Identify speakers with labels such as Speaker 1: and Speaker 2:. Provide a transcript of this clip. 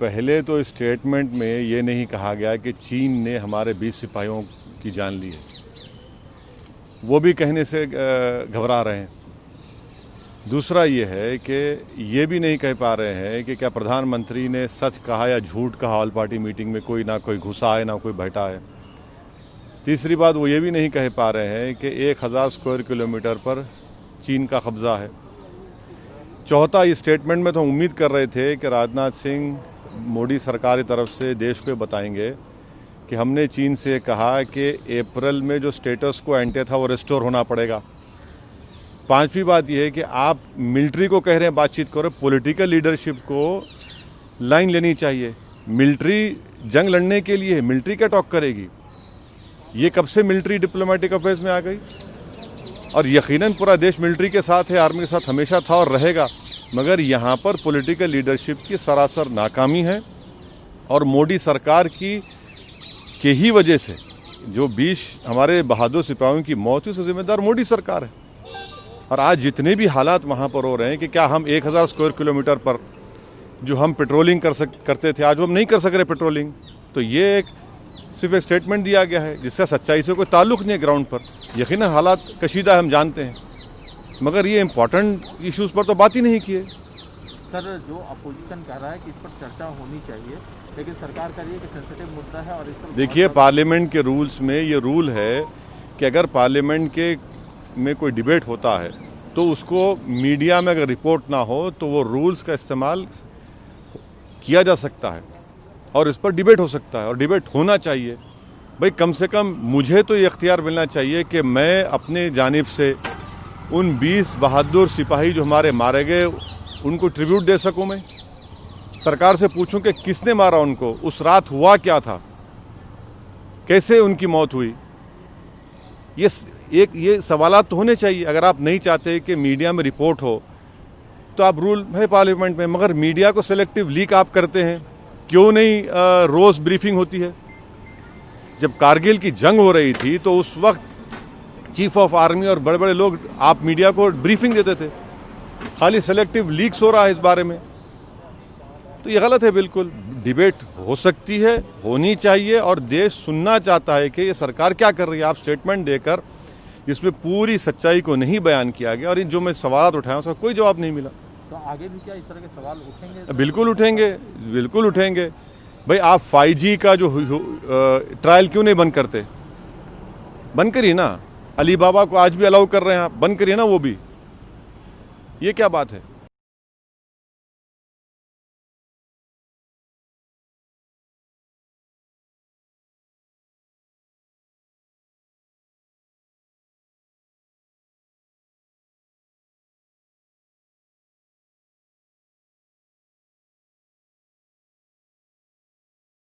Speaker 1: पहले तो स्टेटमेंट में ये नहीं कहा गया कि चीन ने हमारे 20 सिपाहियों की जान ली है, वो भी कहने से घबरा रहे हैं। दूसरा ये है कि ये भी नहीं कह पा रहे हैं कि क्या प्रधानमंत्री ने सच कहा या झूठ कहा ऑल पार्टी मीटिंग में, कोई ना कोई घुसा है ना कोई बैठा है। तीसरी बात वो ये भी नहीं कह पा रहे हैं कि 1000 स्क्वायर किलोमीटर पर चीन का कब्जा है। चौथा, इस स्टेटमेंट में तो हम उम्मीद कर रहे थे कि राजनाथ सिंह मोदी सरकार की तरफ से देश को बताएंगे कि हमने चीन से कहा कि अप्रैल में जो स्टेटस को एंटे था वो रिस्टोर होना पड़ेगा। पांचवी बात यह है कि आप मिलिट्री को कह रहे हैं बातचीत करो, पॉलिटिकल लीडरशिप को लाइन लेनी चाहिए। मिलिट्री जंग लड़ने के लिए, मिलिट्री क्या टॉक करेगी? ये कब से मिलिट्री डिप्लोमेटिक अफेयर्स में आ गई? और यकीनन पूरा देश मिलिट्री के साथ है, आर्मी के साथ हमेशा था और रहेगा, मगर यहाँ पर पॉलिटिकल लीडरशिप की सरासर नाकामी है। और मोदी सरकार की ही वजह से जो 20 हमारे बहादुर सिपाहियों की मौत है, उसका जिम्मेदार मोदी सरकार है। और आज जितने भी हालात वहाँ पर हो रहे हैं कि क्या हम 1000 स्क्वायर किलोमीटर पर जो हम पेट्रोलिंग करते थे, आज वो हम नहीं कर सक रहे पेट्रोलिंग, तो ये सिर्फ एक स्टेटमेंट दिया गया है जिससे सच्चाई से कोई ताल्लुक नहीं है ग्राउंड पर। यकीनन हालात कशीदा है, हम जानते हैं, मगर ये इम्पोर्टेंट इश्यूज पर तो बात ही नहीं किए।
Speaker 2: सर, जो अपोजिशन कह रहा है कि इस पर चर्चा होनी चाहिए, लेकिन सरकार कह रही है कि सेंसिटिव मुद्दा है और इस पर
Speaker 1: देखिए, पार्लियामेंट के रूल्स में ये रूल है कि अगर पार्लियामेंट के में कोई डिबेट होता है तो उसको मीडिया में अगर रिपोर्ट ना हो तो वो रूल्स का इस्तेमाल किया जा सकता है और इस पर डिबेट हो सकता है और डिबेट होना चाहिए। भाई, कम से कम मुझे तो ये इख्तियार मिलना चाहिए कि मैं अपने जानिब से उन 20 बहादुर सिपाही जो हमारे मारे गए उनको ट्रिब्यूट दे सकूं। मैं सरकार से पूछूं कि किसने मारा उनको, उस रात हुआ क्या था, कैसे उनकी मौत हुई। ये सवालात तो होने चाहिए। अगर आप नहीं चाहते कि मीडिया में रिपोर्ट हो तो आप रूल है पार्लियामेंट में, मगर मीडिया को सिलेक्टिव लीक आप करते हैं। क्यों नहीं रोज ब्रीफिंग होती है? जब कारगिल की जंग हो रही थी तो उस वक्त चीफ ऑफ आर्मी और बड़े बड़े लोग आप मीडिया को ब्रीफिंग देते थे। खाली सिलेक्टिव लीक्स हो रहा है इस बारे में, तो ये गलत है बिल्कुल। डिबेट हो सकती है, होनी चाहिए, और देश सुनना चाहता है कि ये सरकार क्या कर रही है। आप स्टेटमेंट देकर इसमें पूरी सच्चाई को नहीं बयान किया गया और इन जो मैं सवाल उठाया उसका कोई जवाब नहीं मिला।
Speaker 2: तो आगे भी क्या इस तरह के सवाल उठेंगे?
Speaker 1: बिल्कुल उठेंगे, बिल्कुल उठेंगे। भाई, आप 5G का जो ट्रायल क्यों नहीं बंद करते? बंद करिए ना। अली बाबा को आज भी अलाउ कर रहे हैं आप, बंद करिए ना वो भी। ये क्या बात है?